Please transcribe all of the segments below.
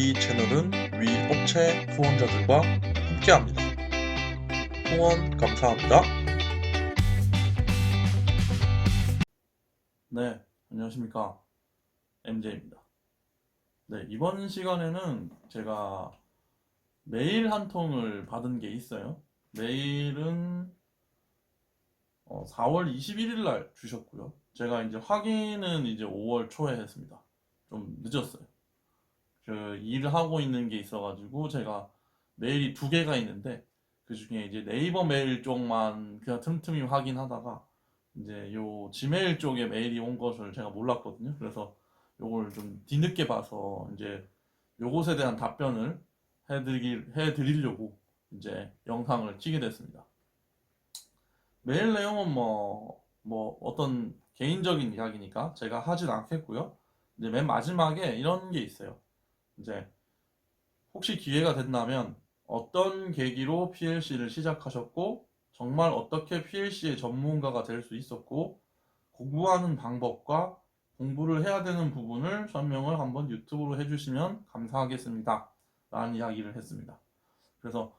이 채널은 위 업체 후원자들과 함께합니다. 후원 감사합니다. 네, 안녕하십니까. MJ입니다. 네, 이번 시간에는 제가 메일 한 통을 받은 게 있어요. 메일은 4월 21일 날 주셨고요. 제가 이제 확인은 이제 5월 초에 했습니다. 좀 늦었어요. 그 일을 하고 있는 게 있어가지고 제가 메일이 두 개가 있는데 그 중에 이제 네이버 메일 쪽만 그냥 틈틈이 확인하다가 이제 요 지메일 쪽에 메일이 온 것을 제가 몰랐거든요. 그래서 요걸 좀 뒤늦게 봐서 이제 요것에 대한 답변을 해드리려고 이제 영상을 키게 됐습니다. 메일 내용은 뭐 어떤 개인적인 이야기니까 제가 하진 않겠고요. 이제 맨 마지막에 이런 게 있어요. 이제 혹시 기회가 된다면 어떤 계기로 PLC를 시작하셨고 정말 어떻게 PLC의 전문가가 될 수 있었고 공부하는 방법과 공부를 해야 되는 부분을 설명을 한번 유튜브로 해주시면 감사하겠습니다. 라는 이야기를 했습니다. 그래서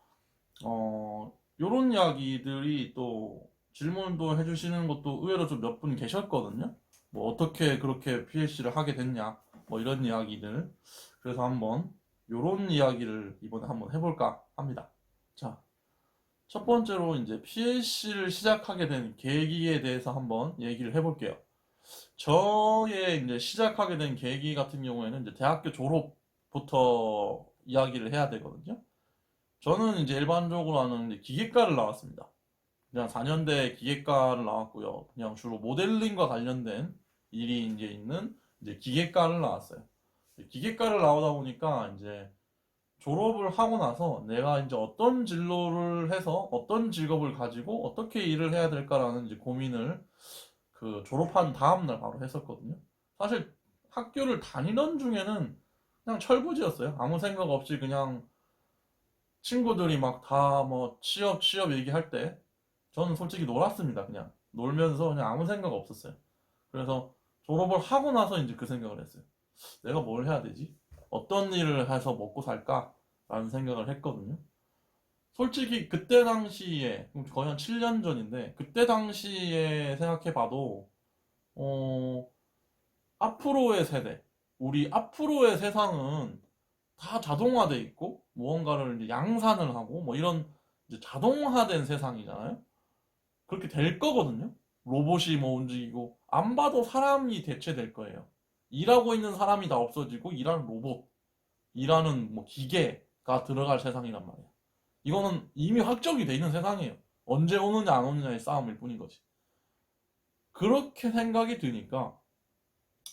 요런 이야기들이 또 질문도 해주시는 것도 의외로 좀 몇 분 계셨거든요. 뭐 어떻게 그렇게 PLC를 하게 됐냐 뭐 이런 이야기들. 그래서 한번 요런 이야기를 이번에 한번 해볼까 합니다. 자, 첫 번째로 이제 PLC를 시작하게 된 계기에 대해서 한번 얘기를 해볼게요. 저의 이제 시작하게 된 계기 같은 경우에는 이제 대학교 졸업부터 이야기를 해야 되거든요. 저는 이제 일반적으로 하는 이제 기계과를 나왔습니다. 그냥 4년대 기계과를 나왔고요. 그냥 주로 모델링과 관련된 일이 이제 있는 이제 기계과를 나왔어요. 기계과를 나오다 보니까 이제 졸업을 하고 나서 내가 이제 어떤 진로를 해서 어떤 직업을 가지고 어떻게 일을 해야 될까라는 이제 고민을 그 졸업한 다음 날 바로 했었거든요. 사실 학교를 다니던 중에는 그냥 철부지였어요. 아무 생각 없이 그냥 친구들이 막 다 뭐 취업 얘기할 때 저는 솔직히 놀았습니다. 그냥 놀면서 그냥 아무 생각 없었어요. 그래서 졸업을 하고 나서 이제 그 생각을 했어요. 내가 뭘 해야 되지? 어떤 일을 해서 먹고 살까? 라는 생각을 했거든요. 솔직히 그때 당시에 거의 한 7년 전인데 그때 당시에 생각해 봐도 어, 앞으로의 세대, 우리 앞으로의 세상은 다 자동화돼 있고 무언가를 이제 양산을 하고 뭐 이런 이제 자동화된 세상이잖아요. 그렇게 될 거거든요. 로봇이 뭐 움직이고 안 봐도 사람이 대체될 거예요. 일하고 있는 사람이 다 없어지고 일하는 로봇, 일하는 뭐 기계가 들어갈 세상이란 말이에요. 이거는 이미 확정이 돼 있는 세상이에요. 언제 오느냐 안 오느냐의 싸움일 뿐인 거지. 그렇게 생각이 드니까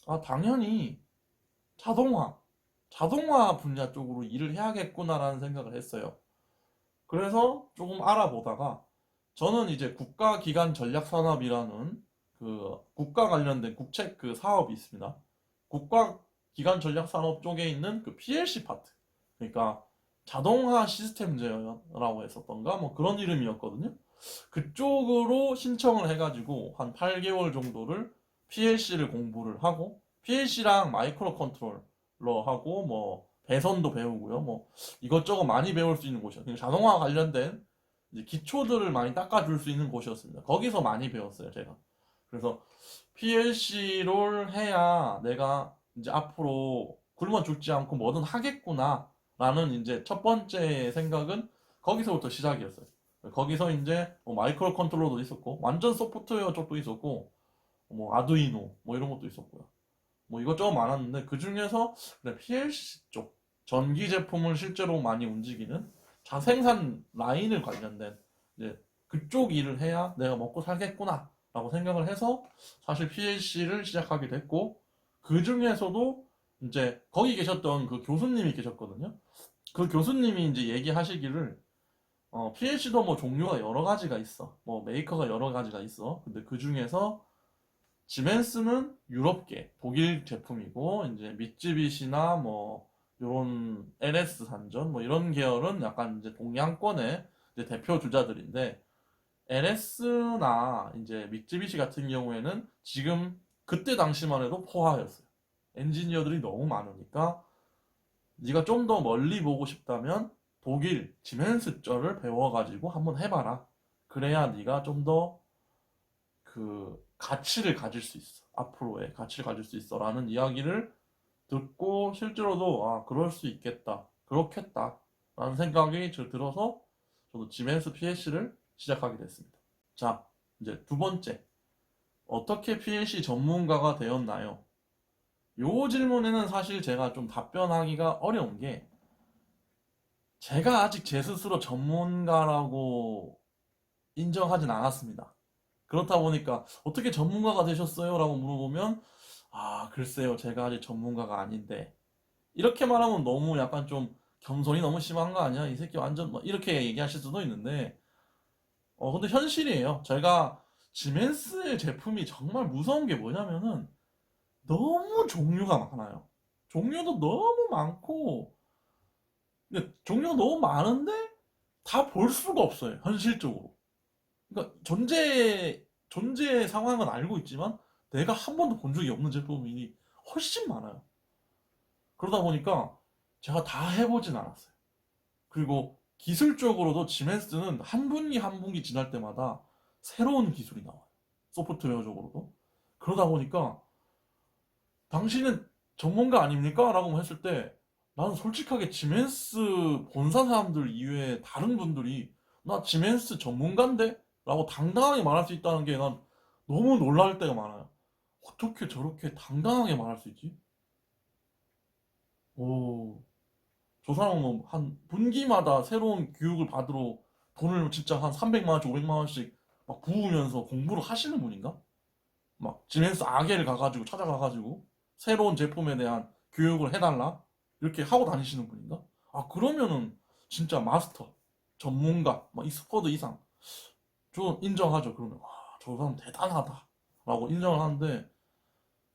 아 당연히 자동화, 자동화 분야 쪽으로 일을 해야겠구나라는 생각을 했어요. 그래서 조금 알아보다가 저는 이제 국가기관전략산업이라는 그 국가 관련된 국책 그 사업이 있습니다. 국가기관전략산업 쪽에 있는 그 PLC 파트. 그러니까 자동화 시스템 제어라고 했었던가 뭐 그런 이름이었거든요. 그쪽으로 신청을 해가지고 한 8개월 정도를 PLC를 공부를 하고 PLC랑 마이크로 컨트롤러하고 뭐 배선도 배우고요. 뭐 이것저것 많이 배울 수 있는 곳이요. 자동화 관련된 이제 기초들을 많이 닦아줄 수 있는 곳이었습니다. 거기서 많이 배웠어요, 제가. 그래서 PLC를 해야 내가 이제 앞으로 굶어 죽지 않고 뭐든 하겠구나라는 이제 첫 번째 생각은 거기서부터 시작이었어요. 거기서 이제 뭐 마이크로 컨트롤러도 있었고 완전 소프트웨어 쪽도 있었고 뭐 아두이노 뭐 이런 것도 있었고요. 뭐 이것저것 많았는데 그 중에서 PLC 쪽 전기 제품을 실제로 많이 움직이는 자생산 라인을 관련된 이제 그쪽 일을 해야 내가 먹고 살겠구나 라고 생각을 해서 사실 PLC를 시작하게 됐고 그 중에서도 이제 거기 계셨던 그 교수님이 계셨거든요. 그 교수님이 이제 얘기하시기를 PLC도 뭐 종류가 여러 가지가 있어. 뭐 메이커가 여러 가지가 있어. 근데 그 중에서 지멘스는 유럽계, 독일 제품이고 이제 미쯔비시나 뭐 요런 LS 산전 뭐 이런 계열은 약간 이제 동양권의 이제 대표 주자들인데 LS나 이제 미쯔비시 같은 경우에는 지금 그때 당시만 해도 포화였어요. 엔지니어들이 너무 많으니까 네가 좀 더 멀리 보고 싶다면 독일 지멘스절을 배워가지고 한번 해봐라. 그래야 네가 좀 더 그 가치를 가질 수 있어. 앞으로의 가치를 가질 수 있어라는 이야기를 듣고 실제로도 아 그럴 수 있겠다. 그렇겠다라는 생각이 들어서 저도 지멘스 PLC를 시작하게 됐습니다. 자, 이제 두 번째. 어떻게 PLC 전문가가 되었나요? 요 질문에는 사실 제가 좀 답변하기가 어려운 게 제가 아직 제 스스로 전문가라고 인정하진 않았습니다. 그렇다 보니까 어떻게 전문가가 되셨어요? 라고 물어보면 아, 글쎄요. 제가 아직 전문가가 아닌데 이렇게 말하면 너무 약간 좀 겸손이 너무 심한 거 아니야? 이 새끼 완전 뭐 이렇게 얘기하실 수도 있는데 근데 현실이에요. 제가 지멘스의 제품이 정말 무서운 게 뭐냐면은 너무 종류가 많아요. 종류도 너무 많고 근데 종류가 너무 많은데 다 볼 수가 없어요. 현실적으로. 그러니까 존재 상황은 알고 있지만 내가 한 번도 본 적이 없는 제품이 훨씬 많아요. 그러다 보니까 제가 다 해보진 않았어요. 그리고 기술적으로도 지멘스는 한 분기 한 분기 지날 때마다 새로운 기술이 나와요. 소프트웨어적으로도. 그러다 보니까 당신은 전문가 아닙니까? 라고 했을 때 나는 솔직하게 지멘스 본사 사람들 이외에 다른 분들이 나 지멘스 전문가인데? 라고 당당하게 말할 수 있다는 게 난 너무 놀랄 때가 많아요. 어떻게 저렇게 당당하게 말할 수 있지? 오, 저 사람은 뭐한 분기마다 새로운 교육을 받으러 돈을 진짜 한 300만 원씩, 500만 원씩 막 부으면서 공부를 하시는 분인가? 막 지멘스 아게를 가가지고 찾아가가지고 새로운 제품에 대한 교육을 해달라 이렇게 하고 다니시는 분인가? 아 그러면은 진짜 마스터 전문가 막 익스퍼드 이상 저 인정하죠. 그러면 와, 저 사람 대단하다라고 인정을 하는데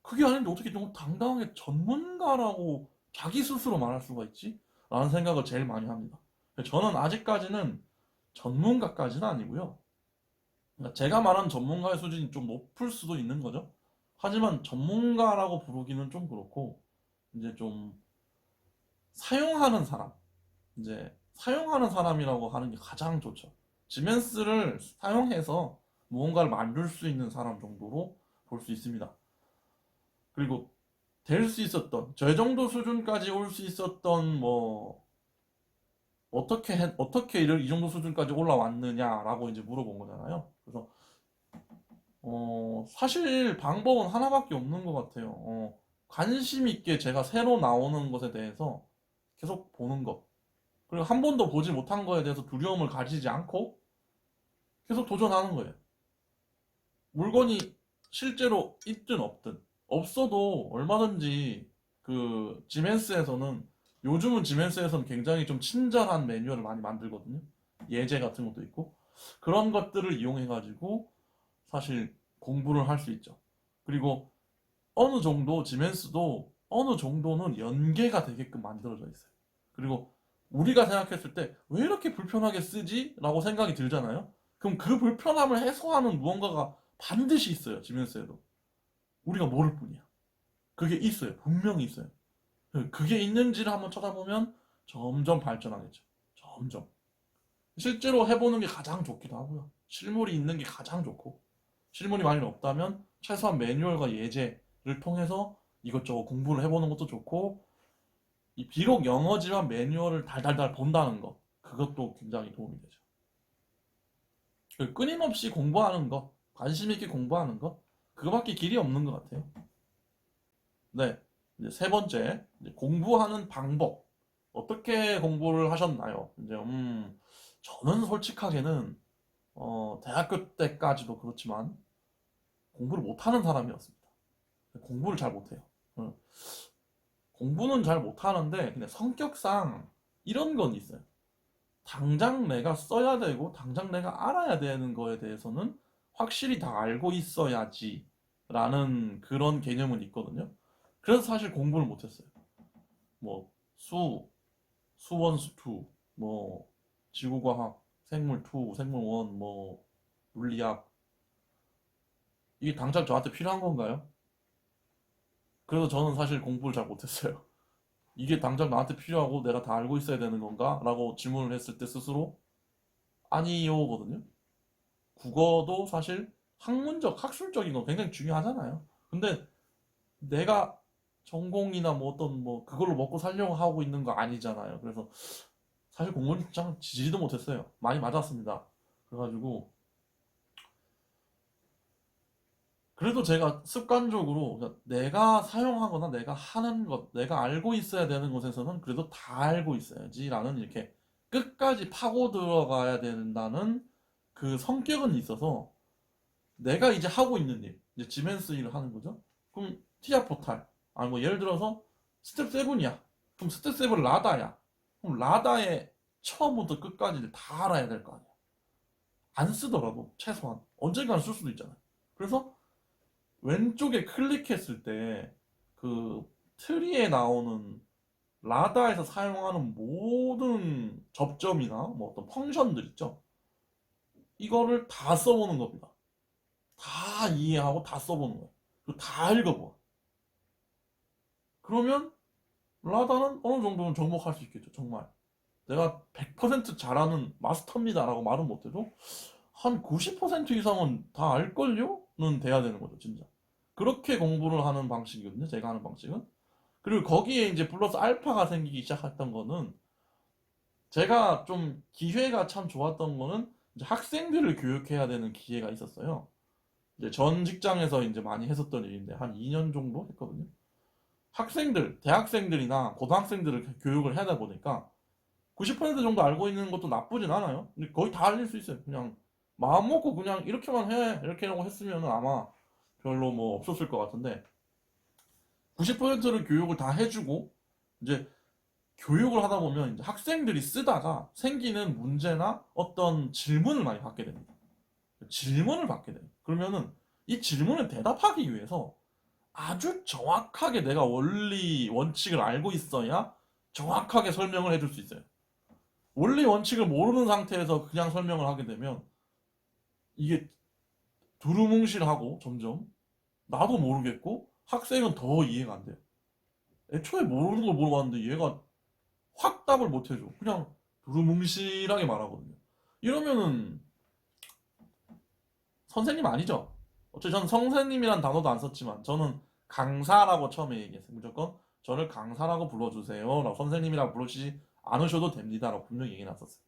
그게 아닌데 어떻게 좀 당당하게 전문가라고 자기 스스로 말할 수가 있지? 라는 생각을 제일 많이 합니다. 저는 아직까지는 전문가까지는 아니고요. 그러니까 제가 말하는 전문가의 수준이 좀 높을 수도 있는 거죠. 하지만 전문가라고 부르기는 좀 그렇고, 이제 좀 사용하는 사람, 이제 사용하는 사람이라고 하는 게 가장 좋죠. 지멘스를 사용해서 무언가를 만들 수 있는 사람 정도로 볼 수 있습니다. 그리고 될 수 있었던, 저 정도 수준까지 올 수 있었던, 뭐, 어떻게 이 정도 수준까지 올라왔느냐라고 이제 물어본 거잖아요. 그래서 사실 방법은 하나밖에 없는 것 같아요. 관심 있게 제가 새로 나오는 것에 대해서 계속 보는 것. 그리고 한 번도 보지 못한 거에 대해서 두려움을 가지지 않고 계속 도전하는 거예요. 물건이 실제로 있든 없든. 없어도 얼마든지 그 지멘스에서는 요즘은 지멘스에서는 굉장히 좀 친절한 매뉴얼을 많이 만들거든요. 예제 같은 것도 있고. 그런 것들을 이용해가지고 사실 공부를 할 수 있죠. 그리고 어느 정도 지멘스도 어느 정도는 연계가 되게끔 만들어져 있어요. 그리고 우리가 생각했을 때 왜 이렇게 불편하게 쓰지? 라고 생각이 들잖아요. 그럼 그 불편함을 해소하는 무언가가 반드시 있어요. 지멘스에도. 우리가 모를 뿐이야. 그게 있어요. 분명히 있어요. 그게 있는지를 한번 찾아보면 점점 발전하겠죠. 점점. 실제로 해보는 게 가장 좋기도 하고요. 실물이 있는 게 가장 좋고. 실물이 많이 없다면 최소한 매뉴얼과 예제를 통해서 이것저것 공부를 해보는 것도 좋고 비록 영어지만 매뉴얼을 달달달 본다는 것 그것도 굉장히 도움이 되죠. 끊임없이 공부하는 것, 관심 있게 공부하는 것 그거밖에 길이 없는 것 같아요. 네, 이제 세 번째 이제 공부하는 방법 어떻게 공부를 하셨나요? 이제 저는 솔직하게는 대학교 때까지도 그렇지만 공부를 못하는 사람이었습니다. 공부를 잘 못해요. 어, 공부는 잘 못하는데 그냥 성격상 이런 건 있어요. 당장 내가 써야 되고 당장 내가 알아야 되는 거에 대해서는 확실히 다 알고 있어야지 라는 그런 개념은 있거든요. 그래서 사실 공부를 못했어요. 뭐 수원 수투, 뭐 지구과학, 생물 2, 생물 1, 뭐 물리학 이게 당장 저한테 필요한 건가요? 그래서 저는 사실 공부를 잘 못했어요. 이게 당장 나한테 필요하고 내가 다 알고 있어야 되는 건가? 라고 질문을 했을 때 스스로 아니요거든요. 국어도 사실 학문적, 학술적인 건 굉장히 중요하잖아요. 근데 내가 전공이나 뭐 어떤 뭐 그걸로 먹고 살려고 하고 있는 거 아니잖아요. 그래서 사실 공부는 참 지지도 못했어요. 많이 맞았습니다. 그래가지고 그래도 제가 습관적으로 그러니까 내가 사용하거나 내가 하는 것, 내가 알고 있어야 되는 것에서는 그래도 다 알고 있어야지라는 이렇게 끝까지 파고 들어가야 된다는 그 성격은 있어서 내가 이제 하고 있는 일, 이제 지멘스 일을 하는 거죠. 그럼 티아 포탈, 아니 뭐 예를 들어서 스텝 7이야. 그럼 스텝 7 라다야. 그럼 라다의 처음부터 끝까지를 다 알아야 될 거 아니야. 안 쓰더라도 최소한 언젠가는 쓸 수도 있잖아요. 그래서 왼쪽에 클릭했을 때 그 트리에 나오는 라다에서 사용하는 모든 접점이나 뭐 어떤 펑션들 있죠. 이거를 다 써보는 겁니다. 다 이해하고 다 써보는 거예요. 그리고 다 읽어봐. 그러면 라다는 어느 정도는 정복할 수 있겠죠. 정말. 내가 100% 잘하는 마스터입니다라고 말은 못해도 한 90% 이상은 다 알걸요?는 돼야 되는 거죠, 진짜. 그렇게 공부를 하는 방식이거든요, 제가 하는 방식은. 그리고 거기에 이제 플러스 알파가 생기기 시작했던 거는 제가 좀 기회가 참 좋았던 거는 이제 학생들을 교육해야 되는 기회가 있었어요. 이제 전 직장에서 이제 많이 했었던 일인데 한 2년 정도 했거든요. 학생들, 대학생들이나 고등학생들을 교육을 하다 보니까 90% 정도 알고 있는 것도 나쁘진 않아요. 근데 거의 다 알릴 수 있어요. 그냥 마음 먹고 그냥 이렇게만 해 이렇게 하고 했으면 아마 별로 뭐 없었을 것 같은데 90%를 교육을 다 해주고 이제 교육을 하다 보면 이제 학생들이 쓰다가 생기는 문제나 어떤 질문을 많이 받게 됩니다. 질문을 받게 돼요. 그러면은 이 질문에 대답하기 위해서 아주 정확하게 내가 원리 원칙을 알고 있어야 정확하게 설명을 해줄 수 있어요. 원리 원칙을 모르는 상태에서 그냥 설명을 하게 되면 이게 두루뭉실하고 점점 나도 모르겠고 학생은 더 이해가 안 돼요. 애초에 모르는 걸 물어봤는데 얘가 확 답을 못 해줘. 그냥 두루뭉실하게 말하거든요. 이러면은 선생님 아니죠? 어차피 저는 선생님이란 단어도 안 썼지만 저는 강사라고 처음에 얘기했어요. 무조건 저를 강사라고 불러주세요. 라고 선생님이라고 부르시지 않으셔도 됩니다. 라고 분명히 얘기해놨었어요.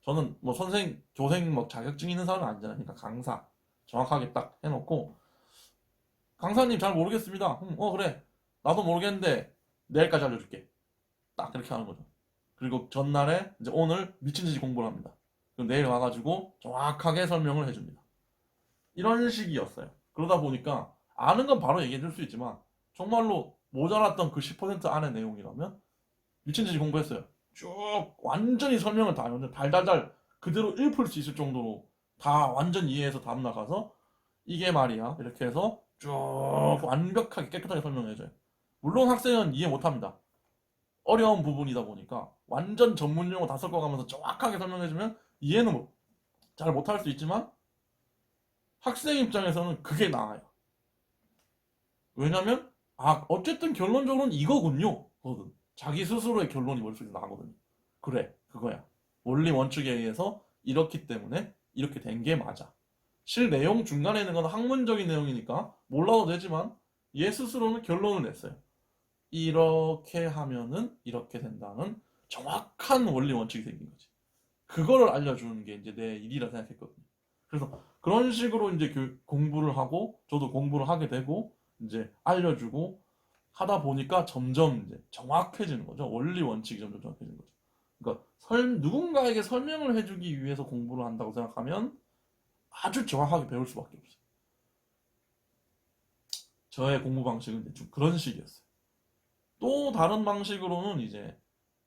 저는 뭐 선생, 교생 뭐 자격증 있는 사람은 아니잖아요. 그러니까 강사 정확하게 딱 해놓고 강사님 잘 모르겠습니다. 그래. 나도 모르겠는데 내일까지 알려줄게. 딱 그렇게 하는 거죠. 그리고 전날에 이제 오늘 미친 듯이 공부를 합니다. 그럼 내일 와가지고 정확하게 설명을 해줍니다. 이런 식이었어요. 그러다 보니까 아는 건 바로 얘기해 줄 수 있지만 정말로 모자랐던 그 10% 안의 내용이라면 미친 듯이 공부했어요. 쭉 완전히 설명을 다 완전 달달달 그대로 읊을 수 있을 정도로 다 완전 이해해서 다음날 가서 이게 말이야 이렇게 해서 쭉 완벽하게 깨끗하게 설명해줘요. 물론 학생은 이해 못합니다. 어려운 부분이다 보니까 완전 전문 용어 다 섞어가면서 정확하게 설명해주면 이해는 잘 못할 수 있지만 학생 입장에서는 그게 나아요. 왜냐면 어쨌든 결론적으로는 이거군요. 거든. 자기 스스로의 결론이 머릿속에 나거든요. 그래 그거야. 원리 원칙에 의해서 이렇기 때문에 이렇게 된 게 맞아. 실 내용 중간에 있는 건 학문적인 내용이니까 몰라도 되지만 얘 스스로는 결론을 냈어요. 이렇게 하면은 이렇게 된다는 정확한 원리 원칙이 생긴 거지. 그거를 알려주는 게 이제 내 일이라 생각했거든요. 그래서 그런 식으로 이제 공부를 하고 저도 공부를 하게 되고 이제 알려주고 하다 보니까 점점 이제 정확해지는 거죠. 원리 원칙이 점점 정확해지는 거죠. 그러니까 누군가에게 설명을 해주기 위해서 공부를 한다고 생각하면 아주 정확하게 배울 수밖에 없어요. 저의 공부 방식은 이제 좀 그런 식이었어요. 또 다른 방식으로는 이제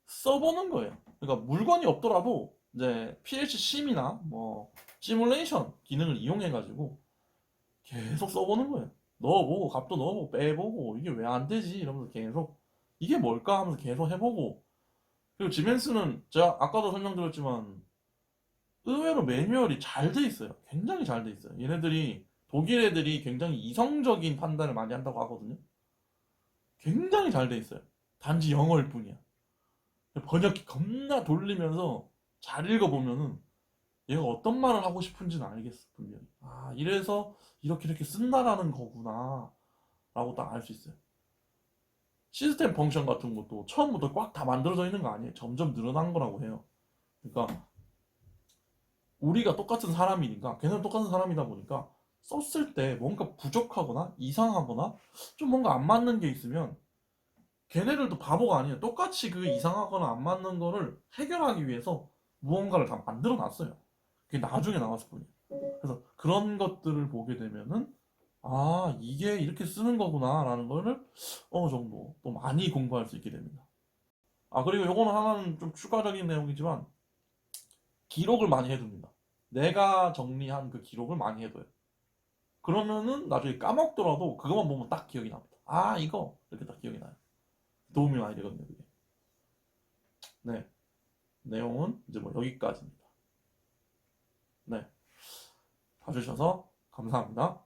써보는 거예요. 그러니까 물건이 없더라도 이제 PLC 심이나 뭐 시뮬레이션 기능을 이용해가지고 계속 써보는 거예요. 넣어보고 값도 넣어보고 빼보고 이게 왜 안 되지 이러면서 계속 이게 뭘까 하면서 계속 해보고 그리고 지멘스는 제가 아까도 설명드렸지만 의외로 매뉴얼이 잘 돼 있어요. 굉장히 잘 돼 있어요. 얘네들이 독일 애들이 굉장히 이성적인 판단을 많이 한다고 하거든요. 굉장히 잘 돼 있어요. 단지 영어일 뿐이야. 번역기 겁나 돌리면서 잘 읽어보면은 얘가 어떤 말을 하고 싶은지는 알겠어, 분명히. 아, 이래서 이렇게 쓴다라는 거구나 라고 딱 알 수 있어요. 시스템 펑션 같은 것도 처음부터 꽉 다 만들어져 있는 거 아니에요. 점점 늘어난 거라고 해요. 그러니까 우리가 똑같은 사람이니까, 걔는 똑같은 사람이다 보니까 썼을 때 뭔가 부족하거나 이상하거나 좀 뭔가 안 맞는 게 있으면 걔네들도 바보가 아니에요. 똑같이 그 이상하거나 안 맞는 거를 해결하기 위해서 무언가를 다 만들어 놨어요. 그게 나중에 나왔을 뿐이에요. 그래서 그런 것들을 보게 되면은 아, 이게 이렇게 쓰는 거구나 라는 거를 어느 정도 또 많이 공부할 수 있게 됩니다. 아, 그리고 요거는 하나는 좀 추가적인 내용이지만 기록을 많이 해둡니다. 내가 정리한 그 기록을 많이 해둬요. 그러면은 나중에 까먹더라도 그것만 보면 딱 기억이 납니다. 아, 이거 이렇게 딱 기억이 나요. 도움이 많이 되거든요, 그게. 네, 내용은 이제 뭐 여기까지입니다. 네, 봐주셔서 감사합니다.